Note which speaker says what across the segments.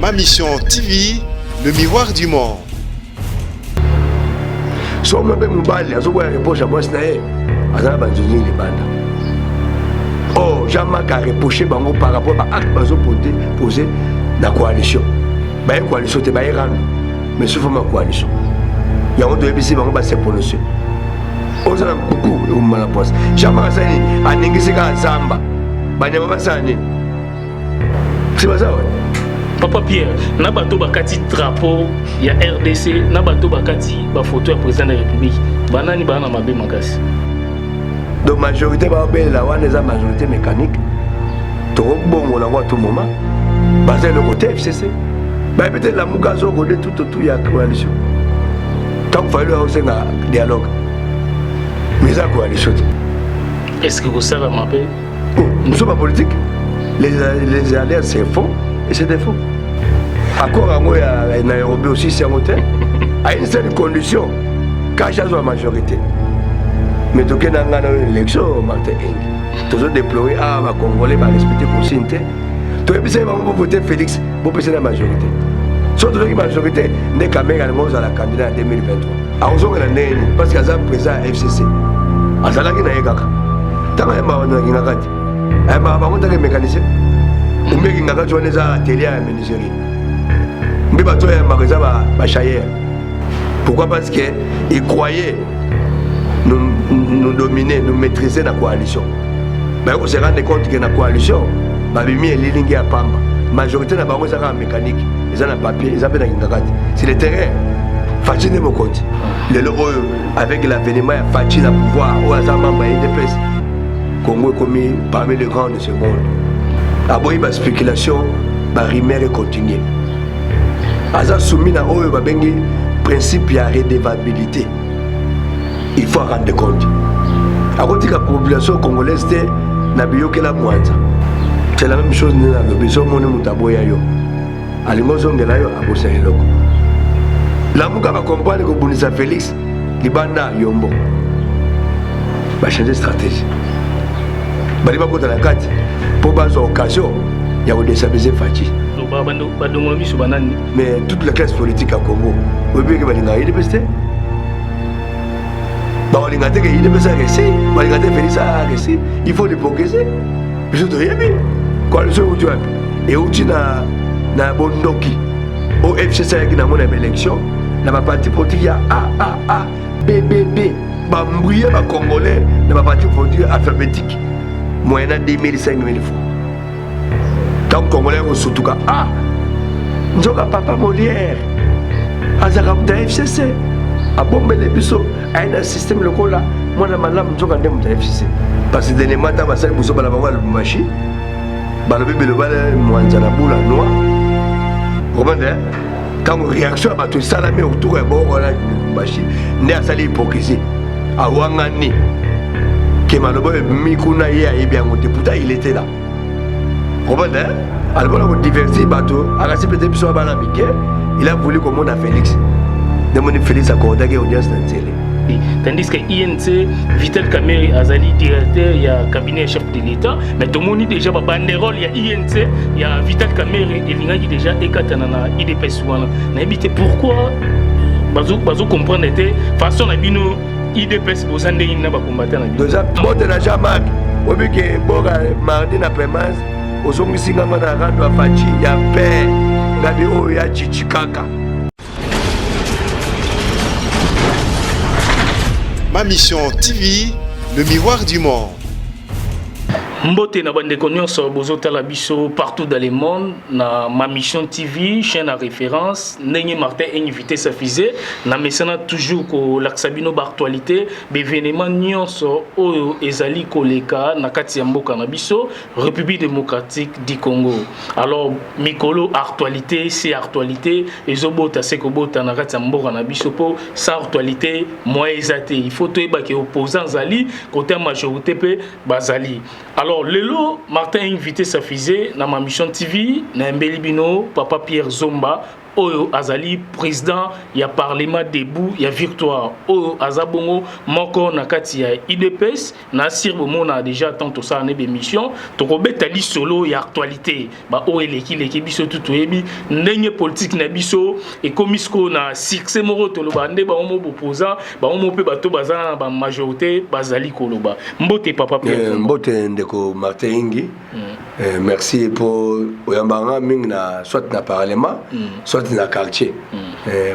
Speaker 1: Ma Mission TV, le miroir du monde.
Speaker 2: So mbe mubali azoboya reproche à moi snae azana banzoni les banda. Oh, jamais qu'à reprocher bango par rapport à acte bazo poser la coalition. Ba coalition te ba rendre mais sauf ma coalition. Ya on doit bisi bango ba se prononcer. On a beaucoup au malapoise. Jamais sani aningisi ka zamba. Banyama basani. C'est pas ça ouais.
Speaker 3: Papa Pierre, na bato bakati drapeau ya RDC, na bato bakati ba photo ya président de la République. Banani bana mabe makasi.
Speaker 2: Donc majorité ba belle la wana za majorité mécanique. To bongo la tout moment. Basé le côté FCC. Ba peut-être la mugazo rodé tout ya coalition. Tant qu'il fallait aussi un dialogue. Mais ça coalition.
Speaker 3: Est-ce que vous savez m'appeler?
Speaker 2: Nous sommes pas politiques. Les alliances c'est faux. Et c'est des faux. Accord en Nairobi aussi, c'est un hôtel. À une seule condition, quand j'ai la majorité. Mais tout le monde a une élection, Martin Eng. Tous les déployés, les Congolais, va respecter pour Sinté. Tout le monde va voter Félix pour passer la majorité. Surtout la majorité, n'est qu'à mettre à la candidat en 2023. Alors, on a parce qu'il y a un président FCC. À ça, il y a un gars. Tant qu'il y a un gars, mécanicien. Ou bien qu'il y a un atelier à menuiserie. Mais il y a un chayer. Pourquoi? Parce qu'ils croyaient nous dominer, nous maîtriser la coalition. Mais on se rend compte que la coalition, la majorité de la mécanique, ils ont un papier, ils ont un c'est le terrain. Fatih n'est pas compte. Avec l'avènement, Fatih a pouvoir, ou à un membre de Congo est commis parmi les grands de ce monde. Aboyi ba spéculation ba rumeur et continuer. Aza soumis na oyo ba bengi principe ya redevabilité. Il faut rendre compte. A côté la population congolaise na biyokela mwanza. C'est la même chose na le besoin moni mutaboya yo. Alingo zongela yo abosa eloko. La muka ba comprendre ko Bunisa Félix libanda yombo. Ba changer stratégie. Bali ba kota na kati. Pour avoir occasion, il y a déstabiliser Fatih. Mais toute la classe politique à Congo, vous voyez que il est besté. Il faut le progresser. Je te dis, coalition où tu as et où tu as Bondoki, au FCC qui n'a pas d'élection, n'a pas parti politique, A, B, Bambouillé, Congolais, n'a pas parti politique alphabétique. Moyennant 2000, 5000 francs. Tant que Congolais surtout cas, nous avons papa Molière, Azarab FCC, à bomber les bisous, à un système local là, moi la malam, nous avons un FCC. Parce que les matins, ma salle, vous avez la maman, le machi, le bébé, le balai, moi, la boule, noir. Vous comprenez? Quand on réaction à tout ça, la main autour, et bon, voilà, le machi, n'est à salir hypocrisie. À Wangani. Que Maloboy Mikuna y a bien monté, pourtant il était là. Vous comprenez? Alors on a diversifié bateau, à la CPT Bissou Banamike, il a voulu comme on a Félix. Demandez Félix à Cordague audience dans télé.
Speaker 3: Tandis que INC, Vital Kameri Azali, directeur, il y a cabinet chef de l'État, mais tout le monde déjà va banderole, il y a INC, il y a Vital Kameri, et il y a déjà Ekatanana, IDPS. N'habitez pourquoi, Bazou comprendre, façon d'abino. IDPS aux années il n'a pas combattu.
Speaker 2: Deux ans, moi de la Jamac, au vu que Boga mardi na prémence, aux hommes ici dans la rando à Fachi, il y a paix, Gabi O ya Chichikaka.
Speaker 1: Ma Mission TV, le miroir du monde.
Speaker 3: Mbote na bande nyonso bozotala biso partout dans le monde na Ma Mission TV chaîne à référence Ndenge Martin invité sa fusée na mesana toujours ko laksabino ba actualité événement nyonso oyo ezali koleka na kati ya mboka na biso République démocratique du Congo. Alors mikolo actualité c'est actualité ezobota c'est ko bota na kati ya mboka na biso po sa actualité moi ezate il faut toyeba ke opposants zali côté majorité pe bazali. Alors Lelo Martin invité sa fusée dans Ma Mission TV na Mbelibino Papa Pierre Zomba oyo azali président ya parlement debout ya victoire oyo azabongo moko na kati ya IDPS na sirbo mona déjà tant ça ne émission to kobeta li solo ya actualité ba o eleki biso tout toyebi ndenge politique na biso et komisko na succès moko to loba nde ba omo opposant ba omo pe bato bazana ba majorité bazali koloba mbote papa Pierre
Speaker 2: mbote ndeko Martin Ingi merci pour oyambanga mingna soit na parlement soit na quartier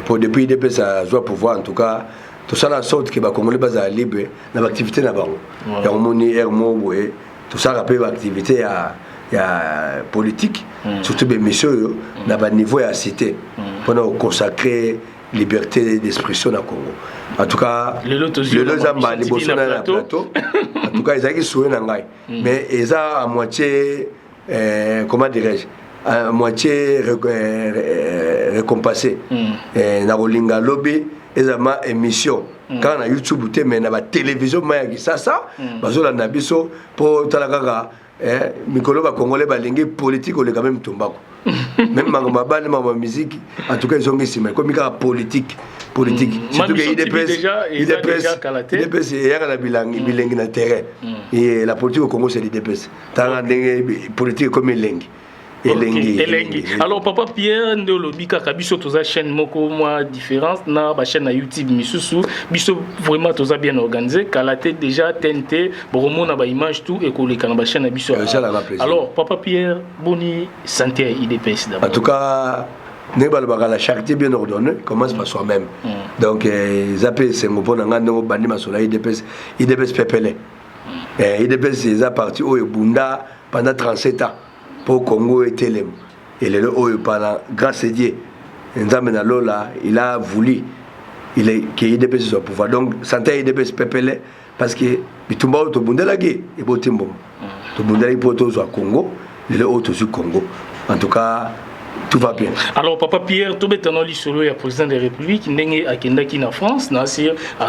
Speaker 2: pour depuis IDPS ça doit pouvoir en tout cas tout ça la sorte que ba congolais baza libre na activité na bango ya moni ermo boye tout ça rappelle activité ya politique surtout des messieurs na ba niveau ya cité pour consacrer liberté d'expression na Congo en tout cas le lozamba liboso na plateau en tout cas ils ont soué na ngai mais ils à moitié comment dirais-je à moitié récompensé na rolinga lobby ezama émission quand na YouTube te mais na ba télévision ma ya ça bazola na biso pour talaka mikolo ba congolais ba lingi politique o le quand même tombako même mangoma bale ma musique en tout cas ils ont mis mais comme ka politique surtout que IDPS il y a la bilingue na terrain et la politique au Congo c'est l'IDPS tant politique comme Elengi.
Speaker 3: Alors papa Pierre ndolobi kaka biso toza chaîne moko moi différence na ba chaîne na YouTube misusu biso vraiment toza bien organisé kalaté déjà TNT bomo na ba image tout et koleka na ba chaîne na biso. Alors papa Pierre boni santé à IDPS d'abord. En
Speaker 2: tout cas la charité bien ordonnée commence par soi-même. Donc zappé c'est mon bon ngando bandi masola IDPS pepele. IDPS c'est parti au Bunda pendant 37 ans. Pour Congo et Télém. Et le pendant grâce à Dieu, Lola, il a voulu que IDPS soit au pouvoir. Donc, santé IDPS pepele parce que Bitumba au Bundalagé et Botimbo. Tout Bundalagé pour tous au Congo, le autre sur Congo. En tout cas, tout va bien.
Speaker 3: Alors, papa Pierre, tout est en solo, il y a président de la République, il a qui en France, à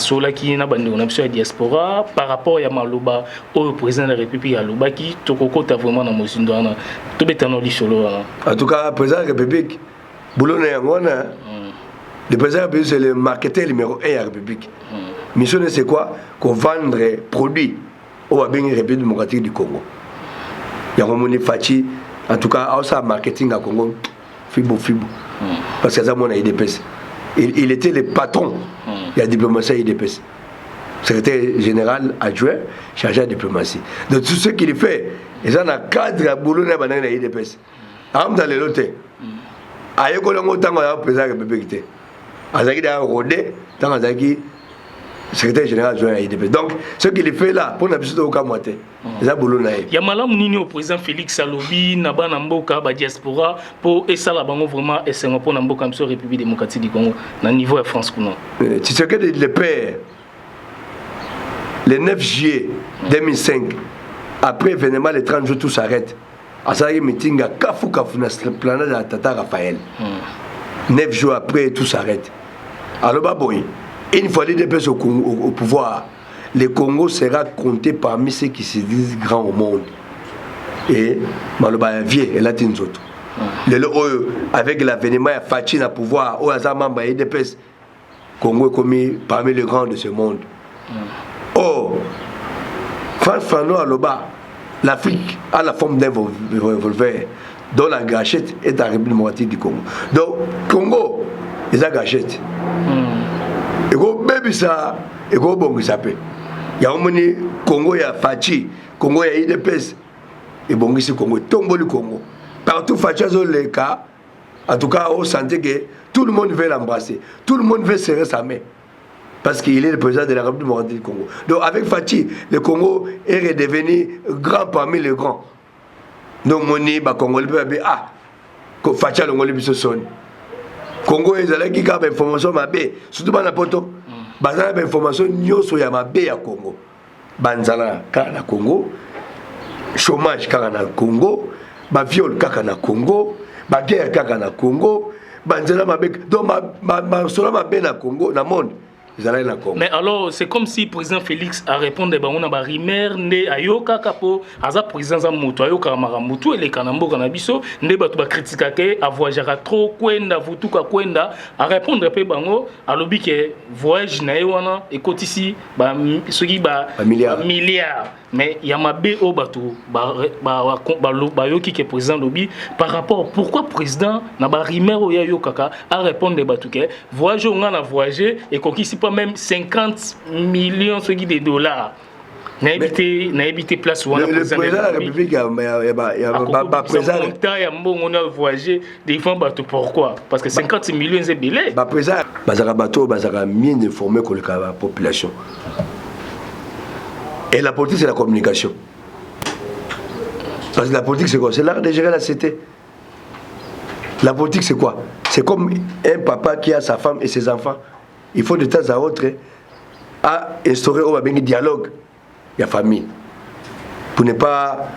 Speaker 3: Sola qui n'a pas de diaspora, par rapport à Maloba, au président de la République, à Loba qui, tout a vraiment dans Mosindouana. Tout est en solo.
Speaker 2: En tout cas, le président de la République, Boulone Yangona, le président de la République, c'est le marketeur numéro 1 de la République. Mission, c'est quoi? Qu'on vendre produits au République démocratique du Congo. Il y a un Fachi, en tout cas, au marketing à Congo. Fibo. Parce que ça, mon IDPS. Il était le patron de la diplomatie IDPS. Secrétaire général adjoint, chargé de diplomatie. De tout ce qu'il fait, ils ont un cadre à boulot dans l'IDPS. Dans les lots, à Yokolongo, tant qu'on a président de la République. À Zaki, dans Rodé, tant qu'on a secrétaire général adjoint à IDPS. Donc, ce qu'il fait là, pour n'absolument aucun moitié. Il
Speaker 3: y a malam nini au président Félix Salobi, Naba Namboka, ba diaspora, pour essa la bango vraiment et c'est pour Namboka sur République démocratique du Congo, na niveau de France qu'on a.
Speaker 2: Tu sais que le père, le 9 juillet 2005, après événement, le 30 jours, tout s'arrête. À ça, il y a un meeting à Kafou, na planète de la Tata Raphaël. 9 jours après, tout s'arrête. Alors, Baboy, une fois les DPS au pouvoir, le Congo sera compté parmi ceux qui se disent grands au monde. Et Maloba vieux, et là, t'es autres. Avec l'avènement de Fachi au pouvoir, au hasard, membre de DPS, Congo est commis parmi les grands de ce monde. Oh, France Fano à Loba, l'Afrique a la forme d'un revolver, dont la gâchette est la République démocratique du Congo. Donc, Congo, ils ont gâchette. Et go baby ça, et go bon ça peut. Il y a un moment Congo, il y a Fachi, Congo, il y a IDPS, et bon ici Congo, tombe le Congo. Partout Fachi a le cas, en tout cas, on sentait que tout le monde veut l'embrasser, tout le monde veut serrer sa main. Parce qu'il est le président de la République démocratique du Congo. Donc avec Fachi, le Congo est redevenu grand parmi les grands. Donc Moni, Congolais peut dire, ah, Fachi a le Congolais se sonne. Congo est allé qui a des informations mabé, surtout dans la poto. Bazana des informations nyoso ya mabé à Congo. Banzana kaka na Congo, chômage kaka na Congo, ba viol kaka na Congo, ba guerre kaka na Congo, banzana mabé donc ma solo mabé na Congo na monde.
Speaker 3: Mais alors, c'est comme si le président Félix a répondu à une rumeur, né à Yoka Kapo, à la présidence de Moutou, à Yoka Maramutu, et les Kanambo Kanabiso, né à critiquer, à voyager trop, Kwenda, Vutuka Kwenda, à répondre à Bango, à l'objet que voyage Naïwana, et côté ici, ce qui est milliard. Mais il y a ma BO Batou, Bayoki qui est président lobby, par rapport à pourquoi le président n'a pas rumeur au Yokaka à répondre à Batouké, voyager, on a voyagé, et qu'on ici pas même 50 millions de dollars. N'a habité place où on a
Speaker 2: le président de la République, il y a président.
Speaker 3: On a voyagé des fois, pourquoi? Parce que 50 millions c'est belé.
Speaker 2: Le président, il a mieux informé que la population. Et la politique, c'est la communication. Parce que la politique, c'est quoi? C'est l'art de gérer la cité. La politique, c'est quoi? C'est comme un papa qui a sa femme et ses enfants. Il faut de temps à autre à instaurer un dialogue. Il y a famille. Pour ne pas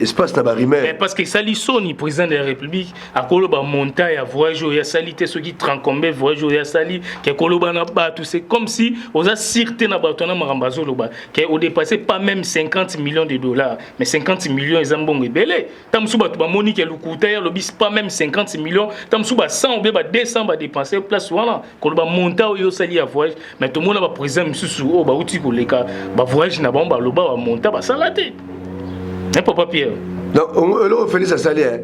Speaker 2: espace dans la rumeur.
Speaker 3: Parce que Salisson, président de la République, a Koloba montagne, a voyagé, il y a salité, ceux qui trancombent, voyagé, il y a sali, qui a Koloba n'a pas tout. C'est comme si on a cirté na batona marambazo loba, qui a dépassé pas même 50 millions de dollars, mais 50 millions ils ont bon rebelle. Tam souba tu ba monique le coûter, le bis pas même 50 millions, tam souba 100 ou bien 200 ba dépenser place voilà. Koloba montagne yo sali a voyage, mais tout le monde a président sous oh ba outi ko leka, ba voyage na ba loba ba montagne ba salaté. Papa Pierre.
Speaker 2: Donc, on fait ça salaire.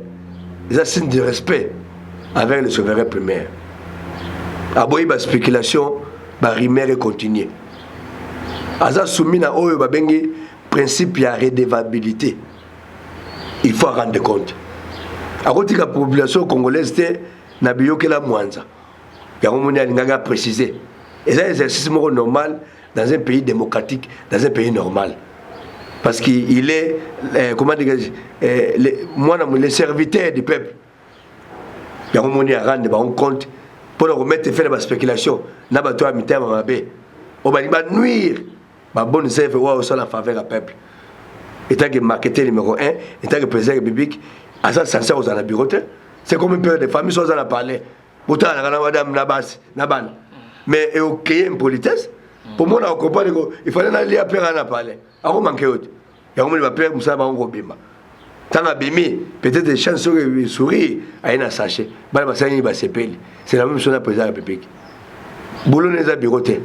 Speaker 2: C'est un signe de respect avec le souverain primaire. Aboyi ba spéculation, ba rumeur et continuer. Aza soumis na oyo ba bengi principe ya redevabilité. Il faut rendre compte. A côté la population congolaise té na biyoke la mwanza. Ya ngomoni alinga préciser. Et c'est un exercice normal dans un pays démocratique, dans un pays normal. Parce qu'il est, comment dire, le serviteur du peuple. Il y a un moment à rendre compte pour le remettre et faire la spéculation. N'a pas toi à mi terme à bé. On va nuire. Ma bonne serve ou au sol en faveur du peuple. État que marketing numéro 1, état que président république, à ça sincère aux la bureauté. C'est comme une peur de famille sans en parler. Pourtant, la madame Nabas, Naban. Mais au créer une politesse. Pour moi, on comprend qu'il fallait aller à Péran à parler. Alors, on manque autre. Il y a un moment où Moussa va en robima. Tant à Bimi, peut-être des chances de sourire à un sachet. C'est la même chose à président de la République. Boulot n'est pas bureauté.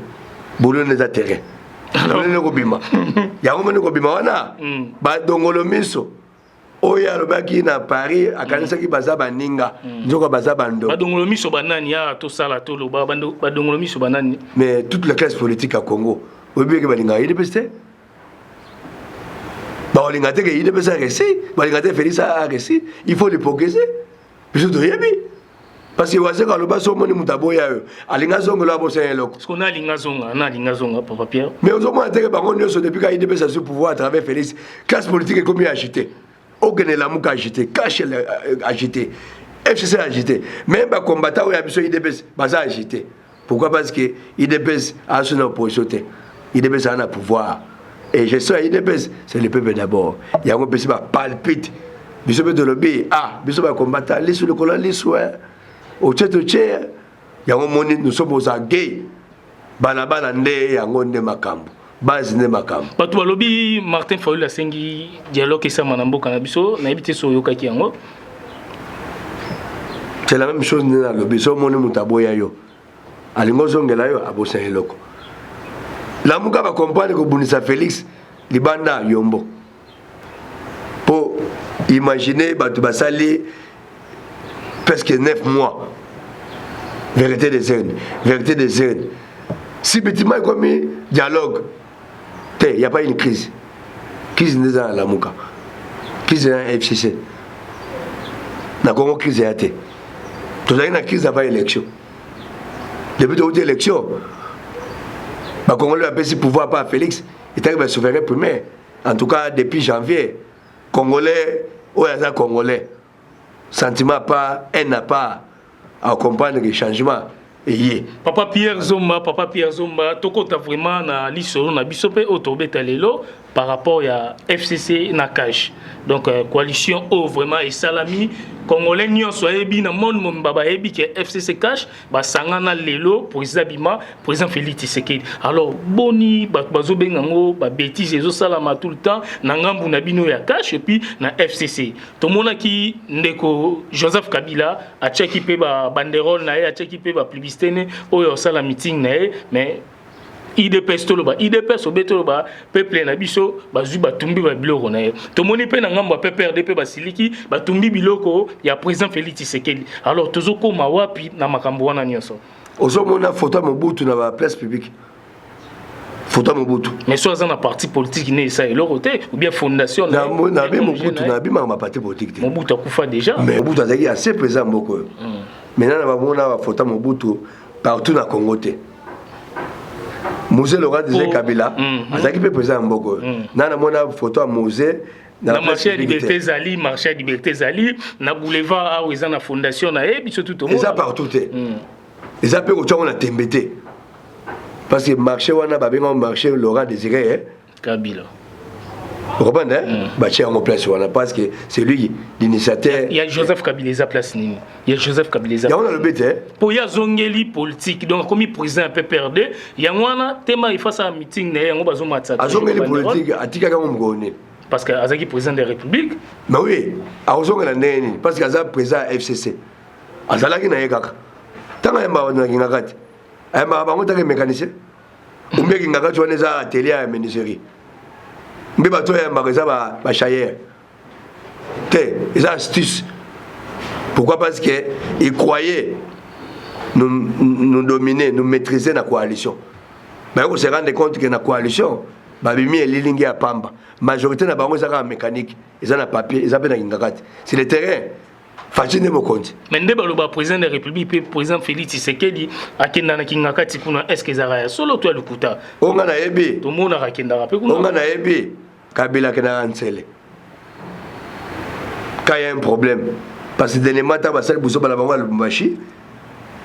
Speaker 2: Boulot n'est pas terrain. Boulot n'est pas robima. Il y a un moment où robima. Donc, on miso. Oya lobaki na Paris akanisa ki bazaba ninga njoka bazaba ndo
Speaker 3: badongolo miso banani ya to sala to loba badongolo miso banani.
Speaker 2: Mais toute la classe politique à Congo obi ke balinga IDPS balinga te ke IDPS réussi balinga te Félix a réussi il faut le progresser biso to yebi parce que wazeka loba so moni mutaboya yo alinga zongo la bossa eloko
Speaker 3: parce qu'on a linga zonga papa Pierre
Speaker 2: mais on a été bango nyoso depuis ka IDPS a su pouvoir à travers Félix classe politique est comme agité. Aucun élément agité, caché agité, FCC agité. Même les combattants qui ont besoin d'IDPS, ils sont agités. Pourquoi? Parce que l'IDPS a son opposition. L'IDPS a un pouvoir. Et je sais l'IDPS, c'est le peuple d'abord. Il y a un peu qui palpite. Ils sont de lobby. Ah, ils sont combattants. Les sous le colon, les soins. Au tchèque, il y a un moment nous sommes aux gays. Banabana, il y a un makambo. Base ne makam.
Speaker 3: Patu lobby Martin Fayulu la sengi dialogue et ça manambo kanabiso na habité so yoka kiango.
Speaker 2: C'est la même chose dans le lobby so moni mutaboya yo. Alingo zongela yo abosa eloko. La muka va comprendre que Bunisa Félix libanda yombo. Pour imaginer batu basali presque 9 mois. Vérité des jeunes, vérité des jeunes. Si bâtiment est comme dialogue, il n'y a pas une crise. Crise n'est pas la Mouka. Crise est un FCC. La Congo crise est athée. Tout ça, il y a une crise avant l'élection. Depuis l'élection, le Congo a pris pouvoir par Félix. Il est arrivé souverain primaire. En tout cas, depuis janvier, Congolais, Congolais, sentiment pas, un n'a pas à comprendre les changements.
Speaker 3: Papa Pierre Zomba, Toko ta vraiment na lisolo na bisope otobeta lelo par rapport à FCC na cash. Donc coalition O vraiment et salami Congolais nyonso ebi na monde mon baba ebi que FCC cash ba sangana lelo président Bima président Félix Tshisekedi. Alors boni bazo bengango ba bêtise ezo salama tout le temps na ngambu na bino ya cash et puis na FCC. To mona ki ndeko Joseph Kabila a checké pe ba banderole na a checké pe ba publicité ne oyo sala meeting na mais IDPS toloba IDPS obetoloba peuple na biso bazui batumbi ba biloko na ye to moni pe na ngamba PPRD pe basiliki batumbi biloko ya président Félix Tshisekedi. Alors tozoko mawapi na makambo wana nyonso
Speaker 2: ozo mona photo Mobutu na ba place publique photo Mobutu
Speaker 3: mais soit dans un parti politique né ça et l'autre ou bien fondation
Speaker 2: na Mobutu na bima ma parti politique
Speaker 3: Mobutu akufa déjà
Speaker 2: mais Mobutu azaki assez présent mboko maintenant na ba mona ba photo Mobutu partout na Congo te Mosé Laurent Désiré Kabila azaki pe présent mboko na mona photo à Mosé
Speaker 3: na marché liberté zali marché liberté zali na boulevard a oza na fondation na e biso tout au monde
Speaker 2: ça partout te ça peut ko na tembete parce que marché wana ba benga marché Laurent Désiré
Speaker 3: Kabila
Speaker 2: vous comprenez bah tiens en place wana parce que c'est lui l'initiateur.
Speaker 3: Il y a Joseph Kabila za place nini il y a Joseph Kabila za
Speaker 2: on a le bête
Speaker 3: pour ya zongeli politique donc comme président PPRD ya wana tema il face à meeting na yango bazo matsa
Speaker 2: azongeli politique atika kama mgone
Speaker 3: parce que azaki président de la République
Speaker 2: mais oui azongela neni parce que aza président FCC azalaki na yekaka tanga yamba na ngakati ayamba bango taka mécanicien umbeki ngakati wana za atelier ya menuiserie mbe bato yamba za ba chayer te ils astuce pourquoi parce que ils croyaient nous dominer nous maîtriser la coalition mais on se rend compte que la coalition babimi elilingi ya pamba majorité na bango zaka mécanique ils ont na papier ils appellent ngakati c'est le terrain facile mo compte
Speaker 3: mais ndeba lo ba président de la République pe président Félix Tshisekedi akenda na kingakati kuna est-ce que zara solo toi le kuta
Speaker 2: onga na yebi
Speaker 3: to mona rakenda pe kuna
Speaker 2: onga na yebi Kabila kena ansele quand il y a un problème parce que dernièrement ta basal buso bala bango Lubumbashi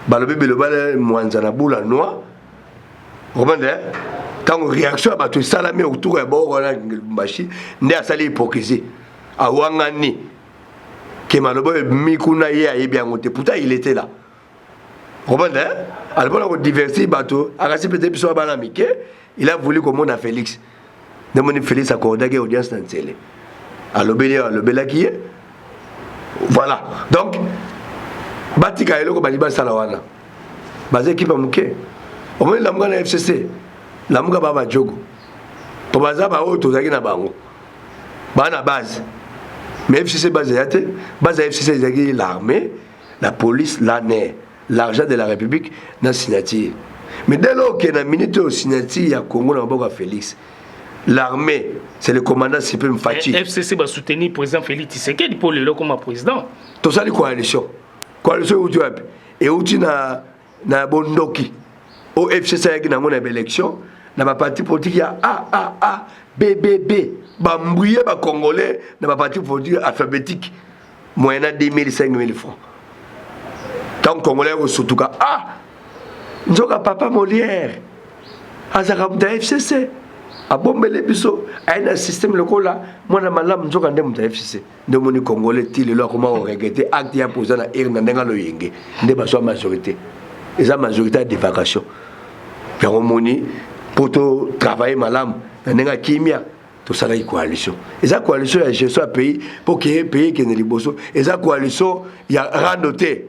Speaker 2: balobi bilobala mwanza na bula noir comprendre quand réaction ba to salami autour ya boko na Lubumbashi ndi asali hypocrisie awangani que malobo mikuna ye ayebi angote pourtant il était là comprendre alors on divertir bateau akasi peut-être biso bana mike il a voulu comme on a Félix demoni Félix accordé audience dans télé alobela qui est voilà donc batika eloko baliba sala wana bazé équipe amuke au moins la mga na FCC la mga baba jogo to baza ba auto zaki na bango bana base mais FCC base yate base FCC zaki l'armée la police l'armée l'argent de la République na signature mais dès lors que na minute au signature ya Congo na boko Félix l'armée c'est le commandant suprême Fachi
Speaker 3: FCC va soutenir le président Félix Tshisekedi pour le comme président
Speaker 2: tout ça les coalition où tu as et où tu na bondoki au FCC avec na mon élection na ba parti politique ya A BBB ba mbouye ba congolais na ba parti politique alphabétique moyenne 2000 5000 francs tant congolais au surtout ka nzoka papa Molière azaka mta FCC abombele biso aina système lokola mwana malamu nzoka nde mta FCC nde moni congolais ti lelo akoma o regretter acte ya posa na na ndenga lo yenge nde baso majorité eza majorité de vacation yango moni poto travailler malamu na ndenga kimia to sala coalition eza coalition ya gestion ya pays pour que pays ke ne liboso eza coalition ya randoté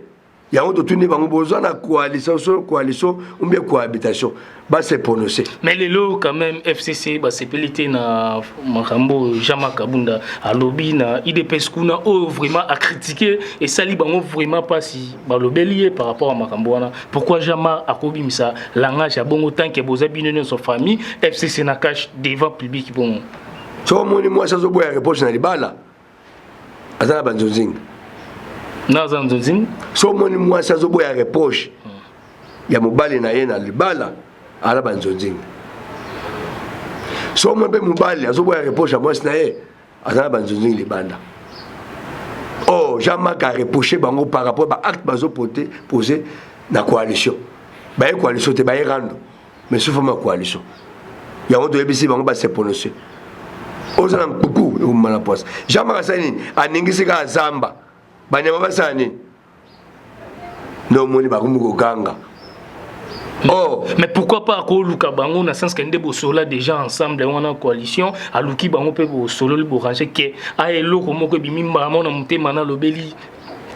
Speaker 2: yango to tuni bango besoin na coalition ou bien cohabitation ba se prononcer
Speaker 3: mais les lots quand même FCC ba sepelité na makambo Jama Kabunda alobi na IDPS kuna o vraiment à critiquer et sali bango vraiment pas si ba lobelier par rapport à makambo wana pourquoi Jama akobi misa langage ya bongo tant que boza binone son famille FCC na cache devant public bon
Speaker 2: so moni moi ça zo boya reproche na libala azana banzonzinga
Speaker 3: naza nzonzing
Speaker 2: so moni moi ça zo boya reproche ya mobali na ye na libala ala banzonzinga so mo be mobali azo boya reproche moi na ye azana banzonzinga libanda oh Jean-Marc a reproché bango par rapport à acte bazo posé na coalition ba coalition te ba rando mais sous forme coalition yango to ebisi bango ba se prononcer oza na mpuku ekomana poise Jean-Marc asali nini aningisi kaka zamba banyama basala nini nde omoni bakomi koganga. Oh.
Speaker 3: Mais pourquoi pas à Luka Bango, na sens qu'ende bosola déjà ensemble on a coalition, à Luki Bango peut bosolo le boranger que aelo comme que bimimba mon monter mana lobeli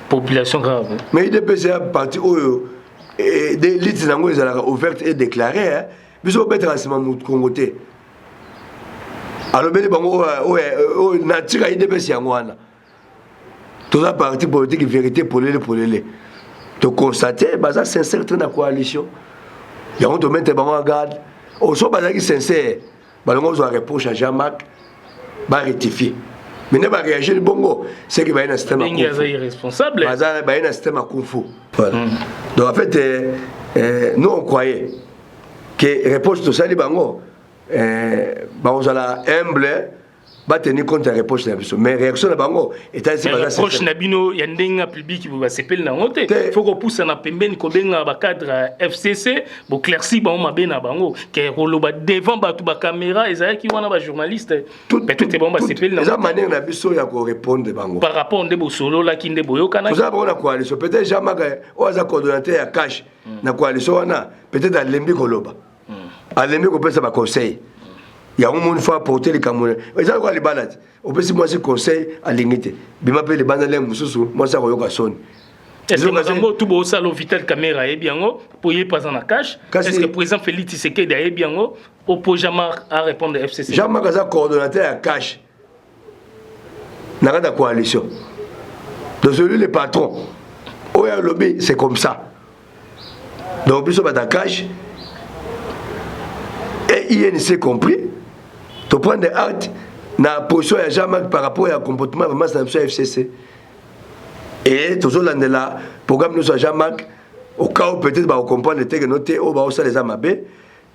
Speaker 3: population grave.
Speaker 2: Mais il est à parti oyo des listes nango ezalaka ouverte et déclarée hein. Biso betra asima mu kongote. Alobeli bango o na tika IDPS yango wana. Tous les partis politiques vérité pour les to constater baza sincère dans la coalition. Il y a un domaine de en garde. Au soit bazaki sincère, balongo zo reproche à Jean-Marc ba rectifier. Mais ne va réagir le bongo, c'est que va un système à
Speaker 3: conflit. Il est irresponsable.
Speaker 2: Baza ba un système à conflit. Voilà. Donc en fait nous on croyait que reproche tout ça les bango ba on la humble ba tenir compte de la réponse de la personne. Mais réaction de bango est assez
Speaker 3: basé. Reproche nabino ya ndenga public qui va s'appeler na ngote. Faut qu'on pousse na pembeni ko benga ba cadre FCC, bo clairci ba mabe na bango que roloba devant ba tout ba caméra ezaya ki wana ba journaliste. Peut-être bon ba s'appeler na.
Speaker 2: Ça manière na biso ya ko répondre bango.
Speaker 3: Par rapport nde bo solo la ki nde boyo kana.
Speaker 2: Vous avez na coalition peut-être Jean-Marc oza coordonnateur ya cash na coalition wana peut-être alembi koloba. Alembi ko pesa ba conseil. Il y a un monde qui a porté les Camerounais. Ils ont les balades. On peut si moi je conseille à l'unité. Je m'appelle les balades les Moussous. Moi ça royoka son.
Speaker 3: Est-ce que Mazambo tout beau ça l'hôpital caméra est bien pour y pas en la cache. Est-ce que le président Félix Tshisekedi est bien au pour Jean-Marc à répondre à FCC.
Speaker 2: Jean-Marc a coordonnateur à cache. N'a pas de coalition. Donc celui le patron. Au lobby c'est comme ça. Donc plus on va dans cache. Et INC compris. Tu prends des actes na position ya Jean-Marc par rapport au comportement vraiment dans le FCC. Et toujours là le programme nous soit Jean-Marc au cas où peut-être va comprendre le texte noté au ba ça les amabé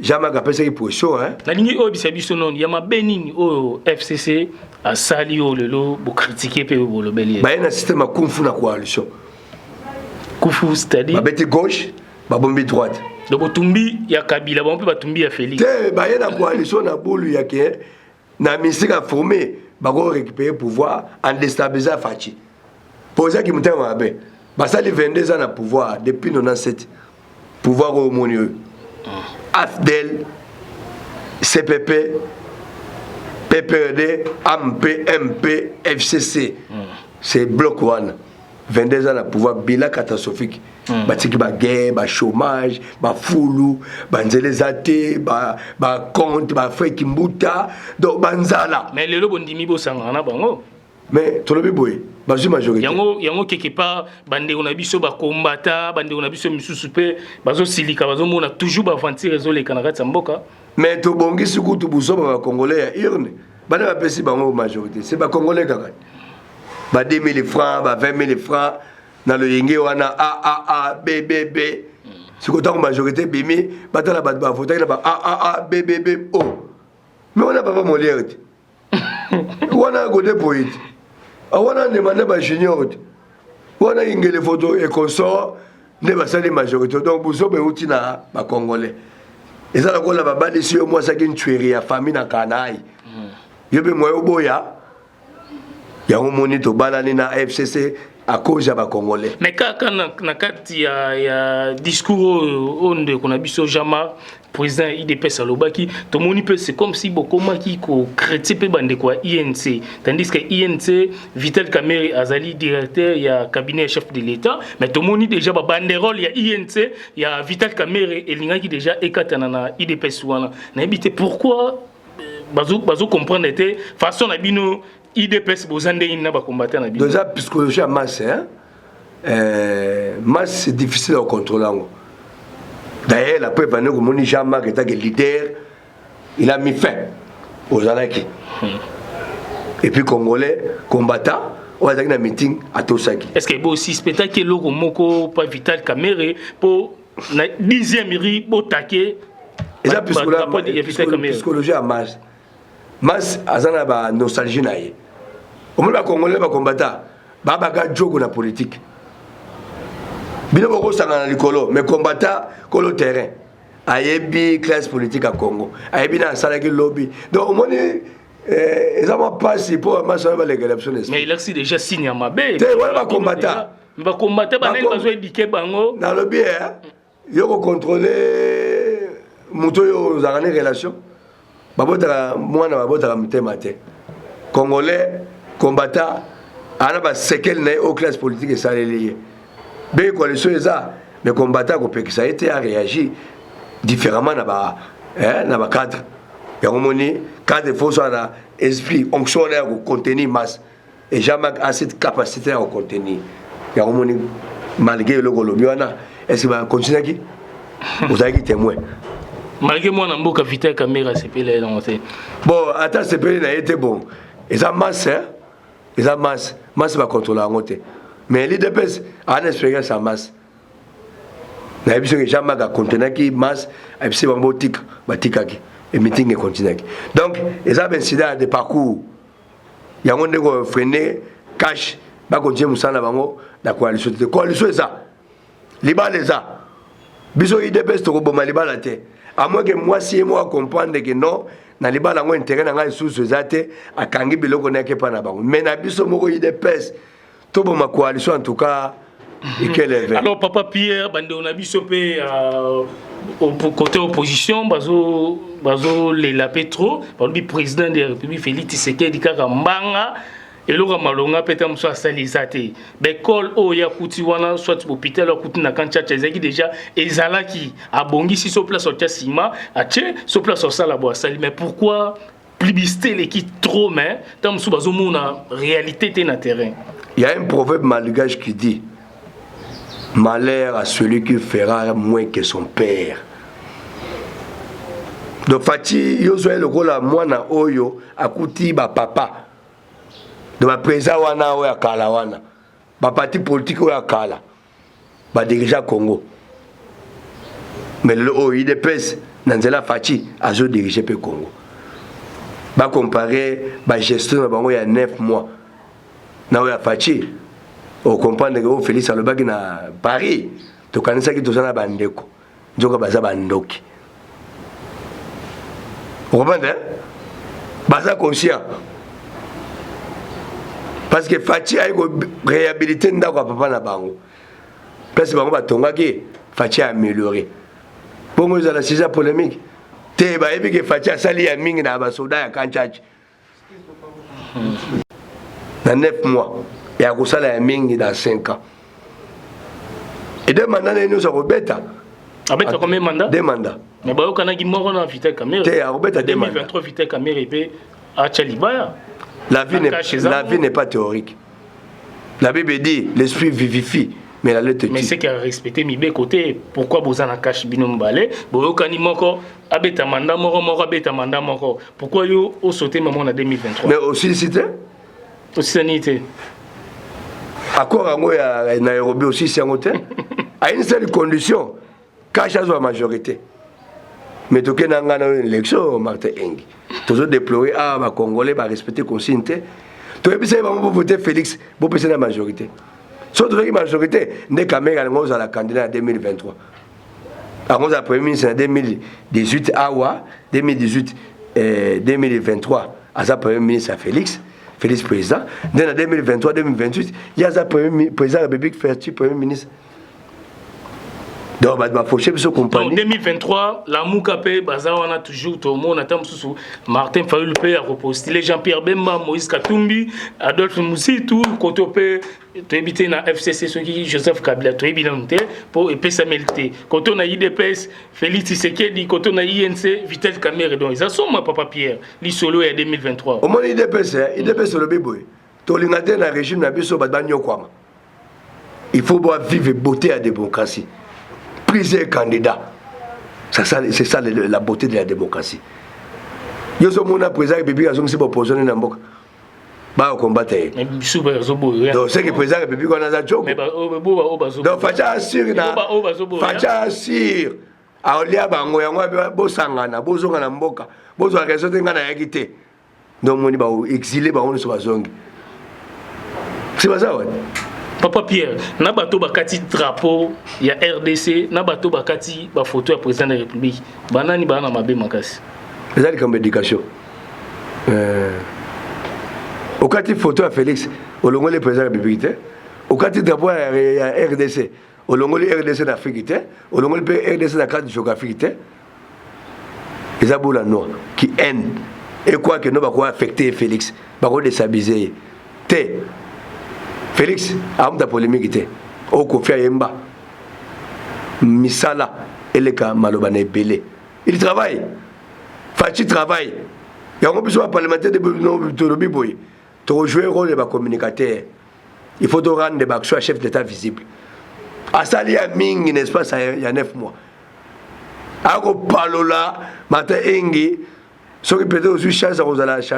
Speaker 2: Jean-Marc appelle ça position hein.
Speaker 3: La ligne o bisabiso non ya mabenini au FCC a sali o lelo bo critiquer pe bo lobeli.
Speaker 2: Ba un système à kung fu na coalition.
Speaker 3: Kung fu c'est-à-dire
Speaker 2: ba bête gauche, ba bombi droite.
Speaker 3: Donc Tumbi ya Kabila bon peut ba Tumbi ya Félix.
Speaker 2: Ba y a la coalition na boulu ya ke na ministre a formé ba go récupérer pouvoir en déstabiliser Fachi. Pour ça qui m'était mabe. Ba ça les 22 ans na pouvoir depuis 97. Pouvoir au monieux. AFDEL CPP PPRD AMP MP FCC. C'est bloc one. 22 ans na pouvoir bilan catastrophique. Batiki ba guerre, ba chômage, ba foulou, ba nzelezate, ba compte, ba frais kimbuta, donc banzala.
Speaker 3: Mais le bondimi bo sangana bango.
Speaker 2: Mais to lobi boy, ba ju majorité.
Speaker 3: Yango quelque part bande on a biso ba combattant, bande on a biso misusu pe bazo silika bazo mona toujours ba avantir réseau les Canadiens Samboka.
Speaker 2: Mais to bongi suku to buso ba congolais ya urne. Bana ba pesi bango majorité, c'est ba congolais kaka. Ba 2000 francs, ba 20 000 francs. Dans le yenge wana A B B B si côté majorité bimi batala ba voter na ba A B B B O mais on a pas molière wana godé poète wana demandé ba junior wana ingele photo et consort ne ba sali majorité donc buso be uti na ba congolais et ça la ko la ba badisi yo moi ça qui une tuerie ya famille na kanai yo be moyo boya ya omoni to balani na FCC à cause des Congolais.
Speaker 3: Mais quand il y a discours on qu'on a vu sur Jean-Marc président IDPS Alobaki, tout le monde c'est comme si beaucoup qui critiquent bande quoi INC, tandis que INC Vital Kamerhe Azali directeur il y a cabinet chef de l'État, mais tout le monde déjà banderole il y a INC, il y a Vital Kamerhe et l'inga qui déjà écatana na IDPS wana. N'habite pourquoi bazo comprendre était façon abino IDPS bozande ina ba combattre na bino.
Speaker 2: Déjà psychologie à masse hein. Masse c'est difficile à contrôler. D'ailleurs la preuve est que mon Jean-Marc était le leader, il a mis fin aux Alaki. Et puis congolais combattant, on a un meeting à Tosaki.
Speaker 3: Est-ce que bon si spectacle que logo moko pas Vital Kamerhe pour na 10e ri pour taquer.
Speaker 2: Et là psychologie à masse. Masse azana ba nostalgie naie. Au moins, les Congolais va combattre. Babaga jogo la politique. Bino boko sangana likolo, mais combattant kolo terrain. Ayebi classe politique à Congo. Ayebi na salaki lobby. Donc au moins ils ont passé pour ma soeur les élections.
Speaker 3: Mais il a déjà signé à ma belle.
Speaker 2: Tu vois, va combattre.
Speaker 3: Va combattre, va éduquer bango.
Speaker 2: Dans le bien, il faut contrôler muto yo zangane relation. Babota moi na babota mate. Congolais combattant ana ba sekel na au classe politique et ça lié. Be coalition eza mais combattant ko pe ça a été à réagir différemment na ba cadre. Ya komoni cadre faut ça na esprit onction là ko contenir masse et jamais a cette capacité à contenir. Ya komoni malgré le golobi wana est-ce que va continuer qui vous avez qui témoin
Speaker 3: malgré moi na mboka Vital Kamerhe CPL dans
Speaker 2: bon attends CPL n'a été bon et ça masse hein et ça masse va contrôler en côté mais l'IDPS a une expérience en masse na biso que jamais ga contenir qui masse et puis c'est bon botique batikaki et meeting et continue donc et ça incident de parcours il y a un monde freiner cash ba continuer musana bango la coalition ça libala ça biso IDPS to ko libala te à moins que moi si moi comprendre que non na libala ngo intérêt na ngai sous zate akangi biloko na ke pa na bango mais na biso moko IDPS to ma coalition en tout cas et quel est
Speaker 3: alors papa Pierre bande on a biso pe côté opposition bazo les la petro par le président de la République Félix Tshisekedi kaka mbanga et le malonga peut être soit salisate l'école o ya kuti wana soit hôpital o kuti na kancha chezaki déjà ezala qui abongi si sur place au Tchasima a tché sur place au Salabo sali mais pourquoi plébisciter l'équipe trop mais tant sous bazo mona réalité té na terrain
Speaker 2: il y a un proverbe malgache qui dit malheur à celui qui fera moins que son père. Donc Fati yozoe le rôle à moi na oyo akuti ba papa de ma président wana oya kala wana ba parti politique oya kala ba dirigeant Congo mais le IDPS nanzela Fati azo diriger pe Congo ba comparer ba gestion bango ya 9 mois na oya Fati au comprendre que Félix Alobaki na Paris to kanisa ki tozana bandeko njoka baza bandoki vous comprenez baza conscient parce que Fati a eu réhabilité ndako ya papa na bango place bango batongaki Fati a amélioré bongo za la sisa polémique te ba ebi que Fati a sali ya mingi na ba soda ya kanchachi dans 9 mois et à cause la mingi dans 5 ans et deux mandats nous avons bêta
Speaker 3: abeta combien de mandats
Speaker 2: 2 mandats
Speaker 3: mais ba okana gi moko na Vital Kamerhe
Speaker 2: te a bêta
Speaker 3: 2023 Vital Kamerhe pe a Tchalibaya
Speaker 2: la vie n'est pas théorique la Bible dit l'esprit vivifie mais la lettre tue
Speaker 3: mais c'est qu'il a respecté mi côté pourquoi bozana cash binom balé bo okani moko abeta mandat moko abeta mandat moko pourquoi yo au sauter moment en 2023
Speaker 2: mais aussi cité
Speaker 3: sanité
Speaker 2: accord en Nairobi aussi c'est un hôtel à une seule condition cash à la majorité mais tout que dans une élection Martin Engi toujours déplorer ma Congolais va respecter consigne tout et puis c'est vraiment pour voter Félix pour passer la majorité surtout la majorité n'est quand même à la candidat en 2023 à la premier ministre en 2018 Awa 2018 2023 à sa premier ministre Félix président dans 2023 2028 il y a sa premier président de la République Ferti premier ministre donc bah fauché ce compagnie
Speaker 3: en 2023 la Moukape baza on a toujours tout le monde attend sous Martin Fayulu pe a reposté Jean-Pierre Bemba Moïse Katumbi Adolphe Moussitou Kotopé to habiter na FCC ceux qui Joseph Kabila to habiter pour et Samelté quand on a IDPS Félix Tshisekedi quand on a INC Vital Kamerhe donc ils sont ma papa Pierre li solo en 2023
Speaker 2: au moins IDPS le bébé to lingate na régime na biso badbanyo kwama il faut voir vivre beauté à démocratie plusieurs candidats c'est ça la beauté de la démocratie yo so mona président République azong se opposition na mboka ba combattre
Speaker 3: mais biso ba zobo
Speaker 2: donc c'est que président République on a za job
Speaker 3: mais ba zobo
Speaker 2: donc facha assure na facha assure a olia bango yango bo sangana bozonga na mboka bozo raison tenga na yakite donc moni ba exilé ba on so bazongi c'est pas ça ouais
Speaker 3: Papa Pierre, na bato bakati drapeau ya RDC, na bato bakati ba photo ya président de la République. Banani bana mabe makasi.
Speaker 2: Ezali comme éducation. Au cas de photo à Félix, au long les présidents de la République, au cas de drapeau à RDC, au long les RDC d'Afrique, au long les RDC de la carte géographique, les aboulas noirs qui haine et quoi que nous va affecter Félix, va déstabiliser. Félix a une polémique, au Kofi Ayemba, Misala, et le cas Malobane Belé. Il travaille, Fachi travaille. Il y a un besoin parlementaire de Biboy. Tu jouer le rôle de communicateur. Il faut te rendre des chef d'État visible. À ça, il y a Ming, n'est-ce pas, il y a 9 mois. Ako Palola, Matin Engi, ceux qui peut-être aussi charger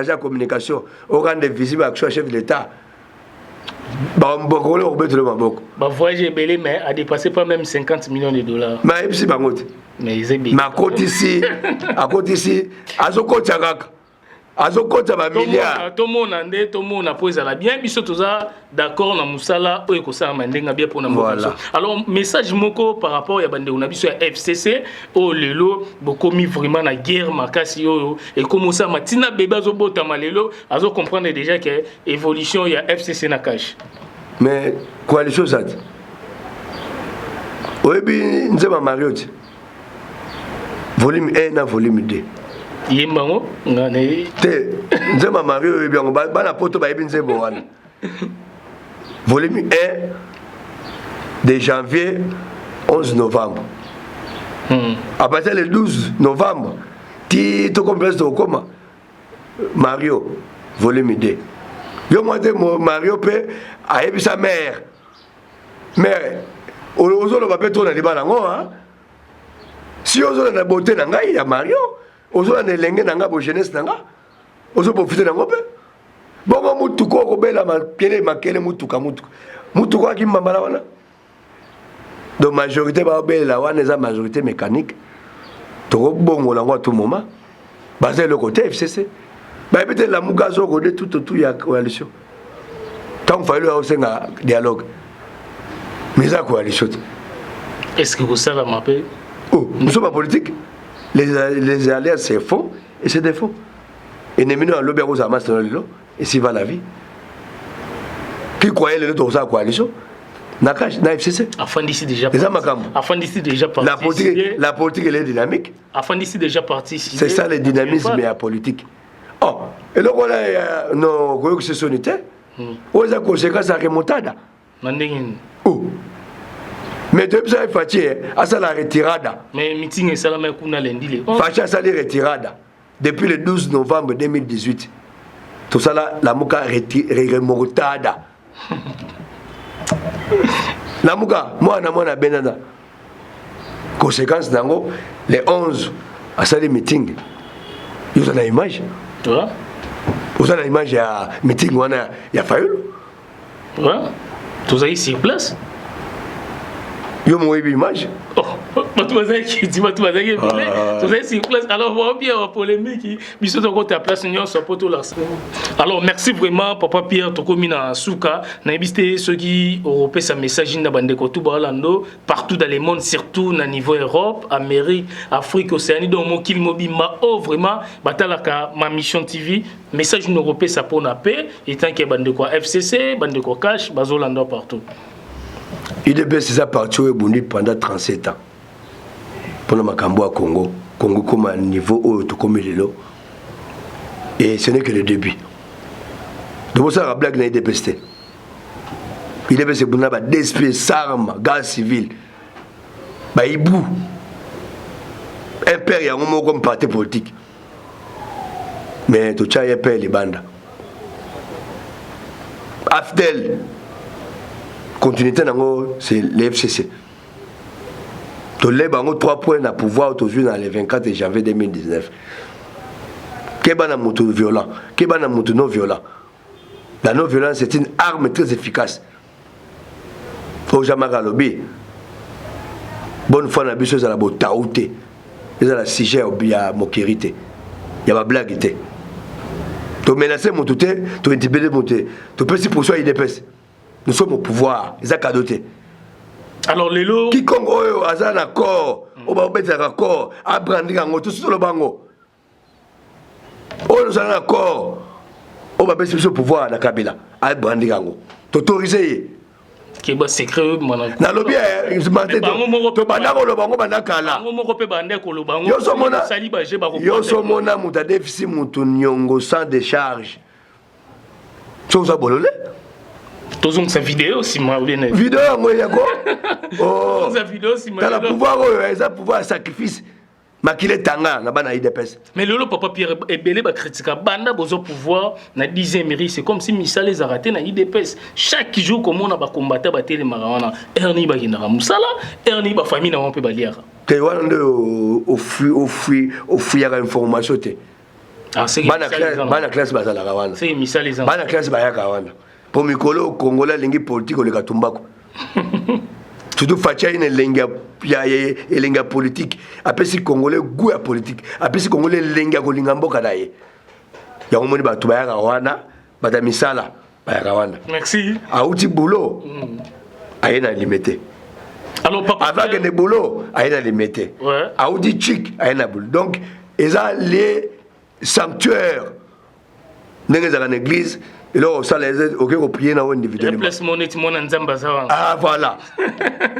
Speaker 2: la communication, au rendre visible à chef d'État. Bah,
Speaker 3: voyage belé, mais a dépassé pas même 50 millions de dollars.
Speaker 2: Mais c'est pas moi.
Speaker 3: Mais c'est bien.
Speaker 2: Mais à côté ici, à Zoko Tchagak. Azokota ba milliard.
Speaker 3: Tout le monde a posé la bien, biso toza d'accord na musala o ekosa mandenga bien pour na
Speaker 2: voilà.
Speaker 3: Alors message moko par rapport ya bande on a biso ya FCC o lelo bokomi vraiment na guerre makasi oyo et comme ça matina bébé azobota malelo azo comprendre déjà que évolution ya FCC na cash.
Speaker 2: Mais coalition ça. Oyebi nzema Mariotte. Volume 1 na volume 2.
Speaker 3: Yembango ngane
Speaker 2: te nzema Mario ebiango bana poto ba ebi nzebo wana volume 1 de janvier 11 novembre à partir du 12 novembre ti to complexe de koma Mario volume 2 yo moi de Mario pe a ebi sa mère ozolo ba petro na libala ngo hein si ozolo na beauté na ngai ya Mario ozo na lenge nanga bo jeunesse nanga ozo profiter nango pe bongo mutuko ko bela makele mutuko aki mbambala wana donc majorité ba bela wana eza majorité mécanique to bongo lango à tout moment basé le côté FCC ba peut-être la mugazo ko de tout ya coalition tant fallu aussi un dialogue mais ça coalition
Speaker 3: est-ce que vous savez m'appeler
Speaker 2: oh nous sommes en politique. Les alliances c'est faux et c'est des faux. Et nous menons à l'obéir aux amas et s'y va la vie. Qui croyait les deux à coalition? Nakash, na FCC.
Speaker 3: Afin d'ici déjà. Afin d'ici déjà parti.
Speaker 2: La politique elle est dynamique.
Speaker 3: Afin d'ici déjà parti.
Speaker 2: C'est ça le dynamisme et la politique. Oh, et donc on a nos coalitions unitaires. On a conséquences à remontada. Oh. Mais depuis ça, Fachi, à ça la retirada.
Speaker 3: Mais meeting est ça la même qu'on a lundi.
Speaker 2: Fachi à ça la retirada. Depuis le 12 novembre 2018. Tout ça là, la mouka remontada. La mouka, moi na benana. Conséquence nango, les 11 à ça les meetings. Vous avez l'image.
Speaker 3: Tu vois?
Speaker 2: Vous avez l'image, il y a meeting, il y a Fayoul.
Speaker 3: Ouais. Tout ça ici sur place.
Speaker 2: Yo mon image.
Speaker 3: Oh, tu vas dire qui dit tu vas dire tu sais sur place. Alors on bien en polémique biso to côté à place union sur poto là. Alors merci vraiment papa Pierre to komi na suka na ibiste ceux qui européen sa message na bande ko tout balando partout dans le monde surtout na niveau Europe, Amérique, Afrique, Océanie donc mo kil mobima oh vraiment batalaka ma mission TV message européen ça pour na paix et tant que bande ko FCC, bande ko cash bazolando partout.
Speaker 2: IDP c'est ça parti pendant 37 ans. Pendant ma Cambo à Congo comme un niveau haut tout comme il est là. Et ce n'est que le début. Donc ça la blague n'a IDP c'était. IDP c'est pour n'a d'espèce armes, gaz civil. Bah ibou. Un père il y a un moment comme parti politique. Mais tout ça il y a père les bandes. Afdel continuité c'est l'FCC. Tu lèves 3 points à pouvoir aujourd'hui dans les 24 janvier 2019. Qu'est-ce que moto violent? Qu'est-ce que moto non violent? La non-violence c'est une arme très efficace. Faut jamais galober. Bonne fois na biso za la botaouté. C'est la sujet à moquérité. Il y a ma blague. Tu menaces mon tout, tu intimides mon tout. Tu peux si pour soi il dépasse. Nous sommes au pouvoir, ils ont cadoté.
Speaker 3: Alors les lots.
Speaker 2: Quiconque a un accord, on va mettre un accord, à brandir un tout sur le bango. oyo ozala na corps oyo bapesi biso pouvoir na Kabila abrandi yango toautorise ye
Speaker 3: keba secret mana
Speaker 2: nalobi tobanda koloba yango banda kala yo somona moto adefisi moto nyongo sans décharge so oza bolole
Speaker 3: tozongisa video nsima
Speaker 2: video yango yako tala pouvoir oyo eza pouvoir ya sacrifice makile tanga na bana IDPS.
Speaker 3: Mais lolo papa Pierre ebele ba critique banda bozo pouvoir na 10e mairie c'est comme si Misala les a raté na IDPS. Chaque jour comme on a ba combattre ba télé marawana erni ba kinara musala erni ba famille na on peut ba liara.
Speaker 2: Te wana ndo au ya information te.
Speaker 3: Ah c'est
Speaker 2: bana classe bazala kawana.
Speaker 3: C'est Misala les
Speaker 2: bana classe ba ya kawana. Pour mikolo congolais lingi politique le katumbako. Surtout Fatia une lenga politique après si congolais goût à politique après si congolais lenga kolinga mboka daye ya omoni batu ba ya wana bata misala ba ya wana
Speaker 3: merci
Speaker 2: auti boulot ayena limité
Speaker 3: alors papa
Speaker 2: avec des boulot ayena limité
Speaker 3: ouais
Speaker 2: auti chic ayena boulot donc eza les sanctuaires ndenge za na église. Et là, ça les ok ko prier na individuellement.
Speaker 3: Replacement net mon nzamba za.
Speaker 2: Ah voilà.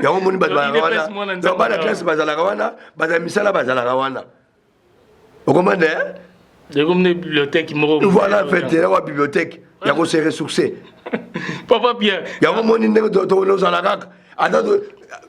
Speaker 2: Ya ngo moni bazala wana. Donc ba la classe bazala wana, bazala misala bazala wana. Vous comprenez?
Speaker 3: Les comme une bibliothèque mo.
Speaker 2: Voilà, fait la bibliothèque. Ya ko se ressourcer.
Speaker 3: Papa Pierre.
Speaker 2: Ya ngo moni ndenge to no zala kaka. Attends,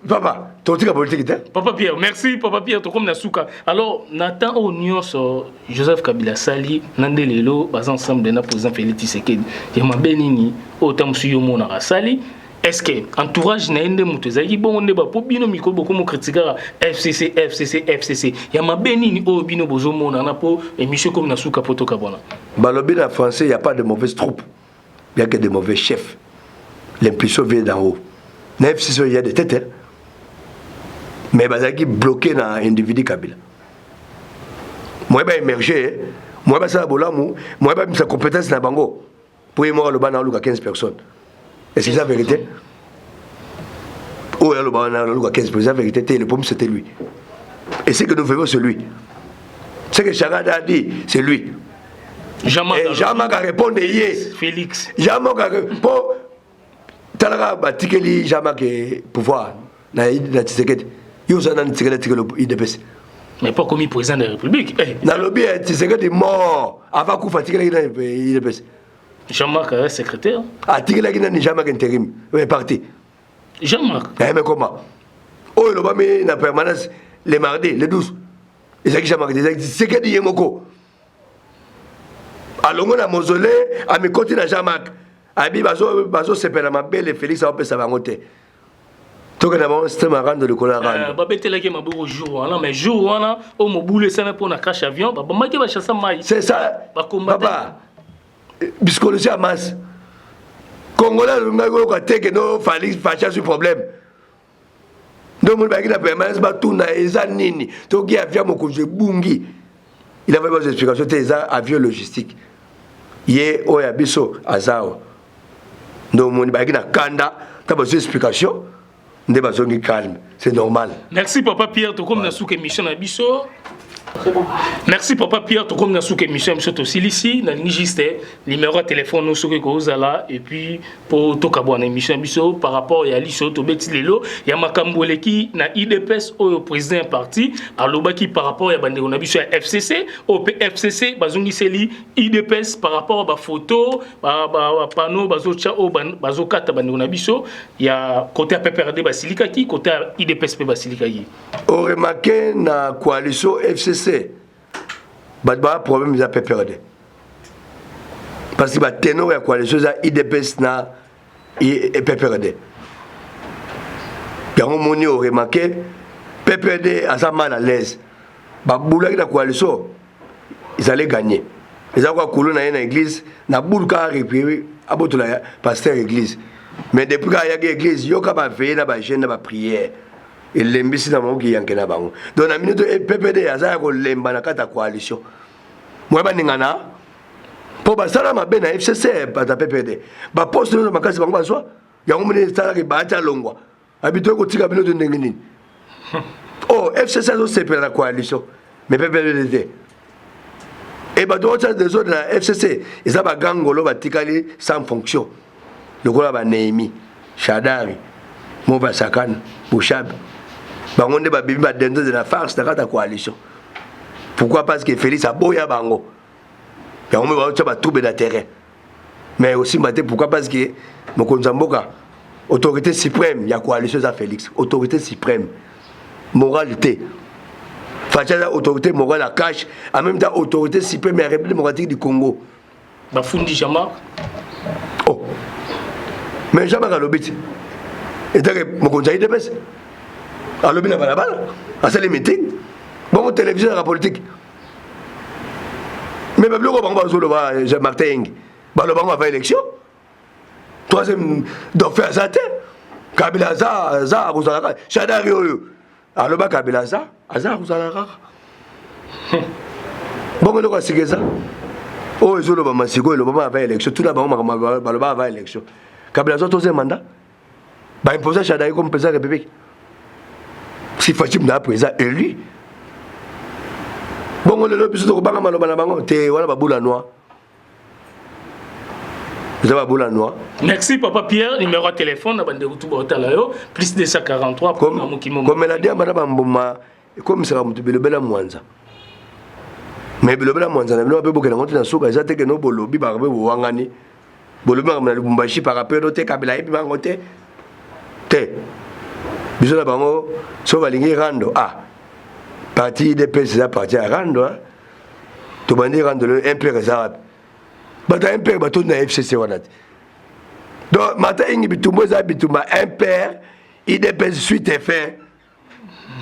Speaker 2: papa, tu as politique.
Speaker 3: Papa Pierre, merci Papa Pierre, tu comme Nasuka. Alors, Nathan Union sur Joseph Kabila Sali, Nandelelo, bas ensemble de na président Félix Tshisekedi. Yama benini autant monsieur Mona Sali. Est-ce que entourage na ende mutezaki bon on débat pour bino miko beaucoup mo critiquer FCC. Yama benini o bino bozo mona na po émission comme Nasuka poto kabona.
Speaker 2: Balobi en français, il y a pas de mauvaises troupes. Il y a que de mauvais chefs. L'impulsion vient d'en haut. Neuf si il y a des têtes, mais bazaki bloqué dans l'individu Kabila. Moi je vais émerger, moi je vais faire bolamu, moi je vais mettre sa compétence dans bango pour y mourir le ban à 15 personnes. Est-ce que c'est la vérité? Oh le ban à 15 personnes, la vérité, le problème c'était lui. Et ce que nous faisons c'est lui. Ce que Chagada a dit, c'est lui. Jean-Marc a répondu hier.
Speaker 3: Félix.
Speaker 2: Jean-Marc a répondu. Talaka batikeli Jean-Marc pouvoir na Tshisekedi yo za na Tshisekedi IDPS
Speaker 3: mais pas comme président de la République
Speaker 2: na lobby Tshisekedi mort avant coup fatigué na IDPS
Speaker 3: Jean-Marc est secrétaire
Speaker 2: atikela kina ni Jean-Marc intérim est parti
Speaker 3: Jean-Marc
Speaker 2: mais comment oh le bami na permanence les mardis les 12 et ça qui Jean-Marc Tshisekedi yemoko alongo na mausolée a me côté na Jean-Marc abi bazo sepela mabele Félix a opesa bango te toka na bon système rendre le colorant
Speaker 3: ba betela ke maboko jour wana mais jour wana o mobule sana pour na crash avion ba maki ba chassa mai
Speaker 2: c'est ça
Speaker 3: ba combattre
Speaker 2: papa psychologie à masse congolais ngako ka teke no Félix facha sur problème donc mon bagina permanence ba tuna eza nini toki avion moko je bungi il avait des explications te eza avion logistique ye oya biso azao donc mon bagina kanda ta besoin explication ndé bazongi calme c'est normal.
Speaker 3: Merci papa Pierre to comme na sous émission na biso. C'est bon. Merci papa Pierre to comme na sous émission biso to silisi na juste numéro de téléphone nous soki ko zala et puis pour to kabwa na émission biso par rapport ya liso to beti lelo ya makambo leki na IDPS au président parti alobaki par rapport ya bande na biso ya FCC au FCC bazongi seli IDPS par rapport ba photo ba panneau bazocha au bazokata bande na biso ya côté PPRD basilikaki côté IDPS pe basilikaki
Speaker 2: au remarqué na coalition FCC bah problème ils a PPRD parce que bah ténor ya coalition za IDPS na et PPRD yango moni au remarqué PPRD a ça mal à l'aise bah boula la coalition ils allaient gagner ils ont quoi na église na boulka récupérer abotola pasteur église mais depuis qu'il y a église yo ka ba veiller na ba jeûne ba prière et l'embisi na moki yankena bango donc na minute PPD azaya ko lemba na kata coalition moi ba ningana po ba sala mabe na FCC ba ta PPD ba poste no makasi bango bazwa yango mene sala ke ba ta longwa habito ko tika bino de ndengini oh FCC zo sepela la coalition mais PPD Et d'autres des autres na FCC ils ont gangolo batikali sans fonction le gars ba Néhémie Shadari Mova Sakana Bouchab bangonde ba bibi ba dendo de la farce dans la coalition. Pourquoi? Parce que Félix a boya bango yango ba tsa ba toube na terrain. Mais aussi pourquoi? Parce que mokonza mboka autorité suprême ya coalition za Félix, autorité suprême, moralité. Facha autorité morale à cash, en même temps autorité suprême de la République démocratique du Congo.
Speaker 3: Bafundi Jamar.
Speaker 2: Oh. Mais Jamar a l'obit. Et donc mokonza ide pes. A l'obit na balabala, à ces meetings. Bon télévision la politique. Mais même le bango zo le Jean-Martin Eng. Ba le bango va élection. Troisième donc faire ça Kabila za Rosalaka Shadari oyo aloba Kabila za Rosalaka bon le quoi c'est ça oh ils ont le masiko le moment va élection tout d'abord baloba va élection Kabila za troisième mandat ba imposer Shadari comme président de la République si Fatim n'a président élu bon le biso to banga maloba na bango te wala ba boula noir.
Speaker 3: Merci Papa Pierre, numéro de téléphone, plus 243
Speaker 2: comme elle a dit à Madame Mboma, comme ça le bel Mwanza. Mais le bel Mwanza, nous avons beaucoup de gens qui sont que nous bolobi par rapport au Wangani. Bolobi par rapport au Kabila et Bangote. Te. Bisous la bango, sauf à l'ingé rando. Ah. Parti des pays, c'est parti à rando. Tu vas dire rando un peu réservé. Bata un père bateau na FCC wana. Donc matin ingi bitumbo za bituma un père IDPS suite et fait.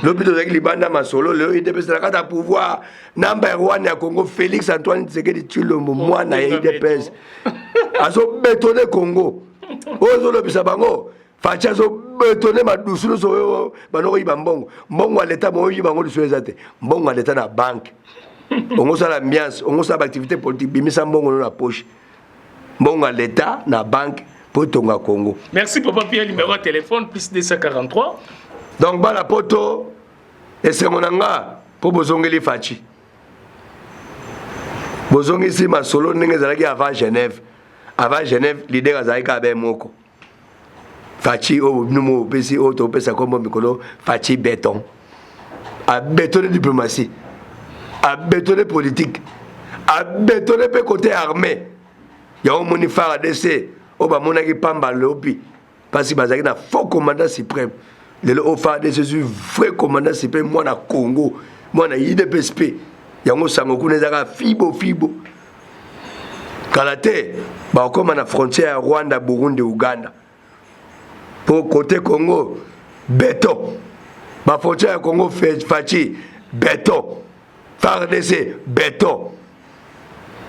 Speaker 2: L'hôpital avec Libanda Masolo le IDPS la carte à pouvoir number 1 ya Congo Félix Antoine Tshisekedi Tshilombo moi na IDPS. Azo bétonner Congo. Ozo le bisabango. Facha zo bétonner madusu so banoko ibambongo. Mbongo à l'état mo yibango du soezate. Mbongo à l'état na banque. On a l'ambiance, on a l'activité politique, bimisa mbongo na poche. Mbongo à l'État, na banque, pour Tonga Congo.
Speaker 3: Merci Papa Pierre, numéro de téléphone, plus 243.
Speaker 2: Donc, la poto, et c'est mon anga, pour Bozongeli Fachi. Bozongi si ma solo n'est avant Genève. Avant Genève, l'idée à Zaïka avec Moko. Fachi, au numéro, PC, auto, PC, comme Mikolo, Fachi béton. À béton de diplomatie. À bétonner politique, à bétonner le côté armé. Il y a un monifar à DC, au bas mon qui pamba lobby, parce que Bazaki n'a faux commandant suprême. Le offre de ce vrai commandant suprême, moi na Congo, moi na IDPSP. Il y a un sangoku nezaka fibo. Kalate, bah comme à la frontière Rwanda, Burundi, Ouganda. Pour côté Congo, béton. Ma frontière Congo Fachi, béton. FARDC, béton.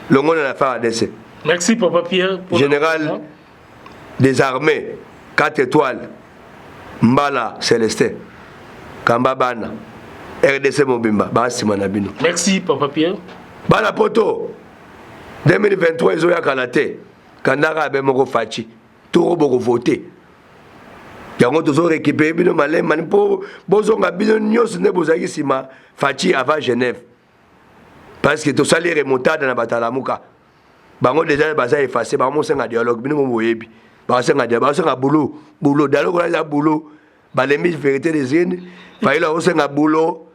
Speaker 2: Le monde de la FARDC.
Speaker 3: Merci Papa Pierre.
Speaker 2: Général des armées, 4 étoiles, Mbala Célestin, Kambabana, RDC Mobimba, Basi Manabino.
Speaker 3: Merci Papa Pierre.
Speaker 2: Bana Poto, 2023, ils ont eu à Kalate, Kandara Abemoko Fachi, tout le monde voté. Yango toujours récupéré, bino malin, manipo, bozonga bino nyos ne bozaki sima, Fachi avant Genève. Parce que tout ça les remontades dans la Batalamuka. Bango déjà basa effacé, bango senga dialogue, bino mo yebi. Bango senga dialogue, bango senga boulot, dialogue là boulot. Balemi vérité des îles, faïla o senga boulot,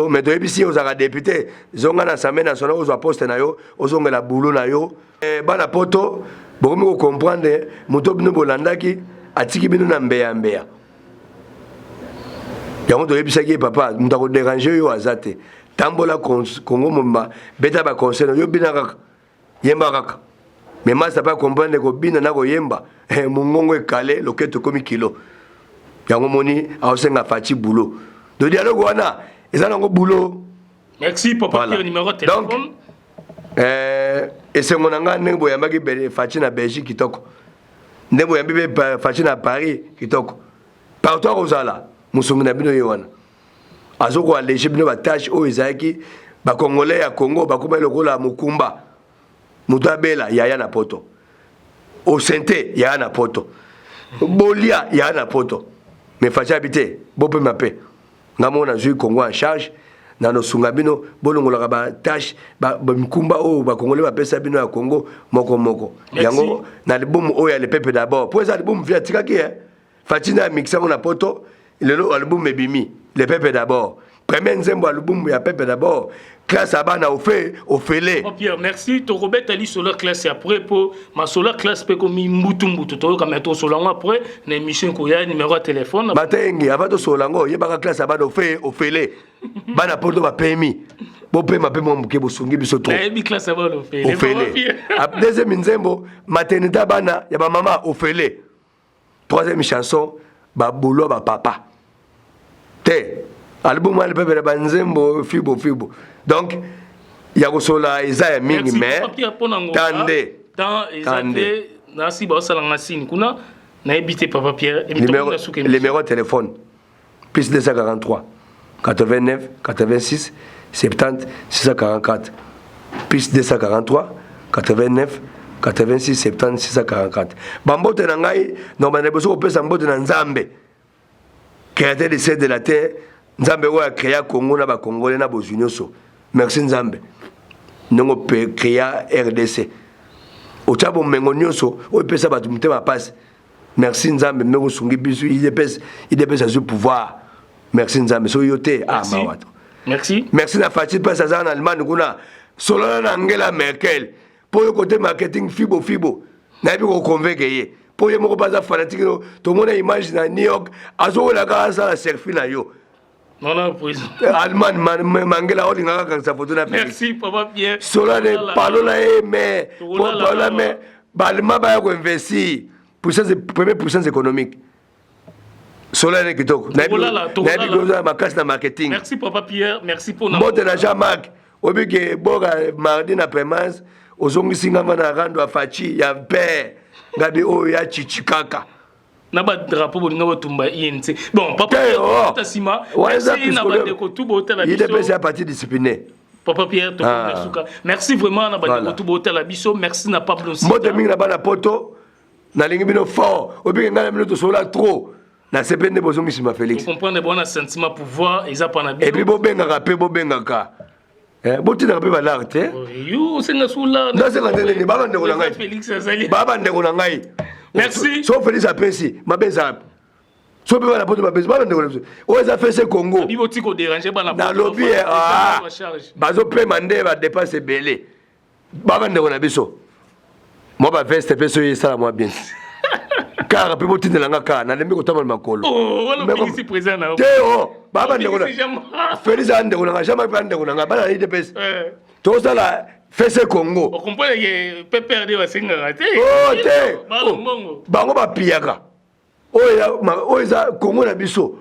Speaker 2: mais toi ici aux ara député, zonga na Assemblée nationale aux poste na yo, aux zonga la boulot na yo. Bana poto, bokomi ko comprendre, moto bino bolandaki, atiki bino na mbeya. Yango to yebisaki papa, muta ko déranger yo azate. Tambola Congo Mumba, beta ba conseil yo binaka yemba kaka. Mais moi ça pas comprendre ko bina na ko yemba, mungongo ekale loketo komi kilo. Yango moni aosenga Fachi boulot. Do dialogue wana, ezana ngo boulot.
Speaker 3: Merci papa Pierre numéro de téléphone.
Speaker 2: Donc et c'est mon anga nembo yambaki Fachi na Belgique kitoko. Nembo yambi Fachi na Paris kitoko. Partout ozala, musungu na bino yewana. Azoko alléger bino ba tâche o ezaki ba congolais ya Congo ba kuma lokola mukumba mutabela yaya na poto o sente yaya na poto bolia yaya na poto mais Fachi habité bope mapé ngamo na zui Congo en charge nano sunga bino bolongola ba tâche ba mkumba o ba congolais ba pesa bino ya Congo moko yango na album o ya le peuple d'abord pour ça album via tikaki fatina mixa na poto le album ebimi le peuple d'abord premier nzembo album ya peuple d'abord classe abana au fele
Speaker 3: Pierre merci to Robert ali solar classe après pour ma solar classe pe comme mbutu to comme to solango après na émission ko ya numéro de téléphone
Speaker 2: batengi avant to solango yebaka classe abana au fele bana poto ba pemi bo pema pe mo mke bosungi biso to
Speaker 3: na classe abana au fele
Speaker 2: deuxième nzembo maternité bana ya ba mama au fele troisième chanson ba bolo ba papa te album le peuple de banzembo fibo donc ya kosola eza ya mingi mais tande
Speaker 3: nasi ba sala ngasini kuna na ebité papa Pierre
Speaker 2: numéro de téléphone plus 243 89 86 70 644 plus 243 89 86 70 644 bambote na ngai normalement beso kopesa mbote na Nzambe créateur des cieux de la terre Nzambe oya créa Congo na ba Congolais na bozunyoso merci Nzambe nongo pe créa RDC o chabo mengo nyoso o pesa ba tumtema passe merci Nzambe mengo sungi bisu il dépêche ce pouvoir merci Nzambe so yote mawato
Speaker 3: merci
Speaker 2: na Fati passe en Allemagne kuna solo na Angela Merkel pour le côté marketing fibo na bi ko convaincre ye pour ye moko pas fanatique to mona image na New York azo la grâce la selfie na yo
Speaker 3: non président
Speaker 2: Allemagne mangela o linga ka sa photo na
Speaker 3: merci papa Pierre
Speaker 2: solo ne palola mais palola mais balma ba ko investir première puissance économique solo ne kitoko na bi ma casse na marketing
Speaker 3: merci papa Pierre merci pour
Speaker 2: notre na Jean-Marc obike boga mardi na permanence ozongisinga na rando a Fachi ya père ngabi o ya chichikaka
Speaker 3: na ba drapeau bolinga botumba INC bon papa Pierre tasima merci na ba de ko tubo tela biso
Speaker 2: il est parti discipliné
Speaker 3: papa Pierre to merci vraiment na ba de ko tubo tela biso merci na Pablo Sita
Speaker 2: moto mingi na ba na poto na lingi bino fort obike ngana bino to sola trop na sepende bozongisi ma Félix
Speaker 3: vous comprenez bon sentiment pouvoir eza pana bien
Speaker 2: et puis bobengaka pe bobengaka botina pe balarte
Speaker 3: yo senga sula
Speaker 2: na senga tene baba ndeko na ngai
Speaker 3: Félix azali
Speaker 2: baba ndeko na ngai
Speaker 3: merci
Speaker 2: so Félix apesi mabeza so pe bana poto mabeza baba ndeko na o eza fese Congo
Speaker 3: bibo tiko déranger bana
Speaker 2: na lobby bazo pe mande ba dépense belé baba ndeko na biso mo ba veste pe so yesala moi bien car pe botina langa ka na lembi ko tamal makolo
Speaker 3: wala Félix président na
Speaker 2: teo baba ndeko na Félix ndeko na jamais pas ndeko na bana ide pesa to sala fese Congo
Speaker 3: on comprend que PPRD va singa raté
Speaker 2: te bango ba piaka oya Congo na biso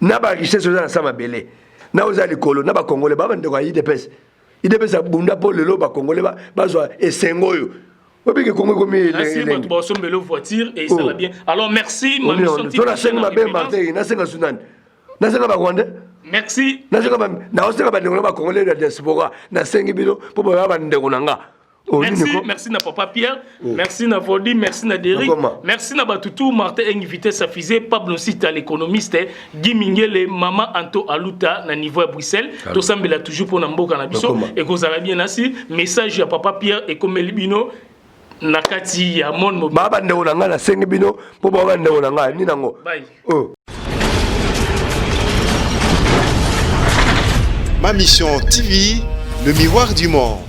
Speaker 2: na ba richesse na sama belé na oza likolo na ba Congolais baba ndeko ide pesa bunda po lelo ba Congolais ba zo esengo yo. Merci,
Speaker 3: voiture et ça va bien. Alors merci, merci. Merci na papa Pierre, merci na Vodi, merci na Derrick, merci na Batutu, Martin invité sa fusée, Pablo Sita l'économiste, Guy Mingele, Maman Anto Aluta na niveau à Bruxelles, tout ça me l'a toujours pour Namboka na biso et que ça va bien ainsi. Message à papa Pierre et comme Libino nakati ya mon mobile.
Speaker 2: Baba ndeko na nga na sengi bino po baba ndeko na nga ni nango.
Speaker 3: Bye.
Speaker 1: Ma mission TV, le miroir du monde.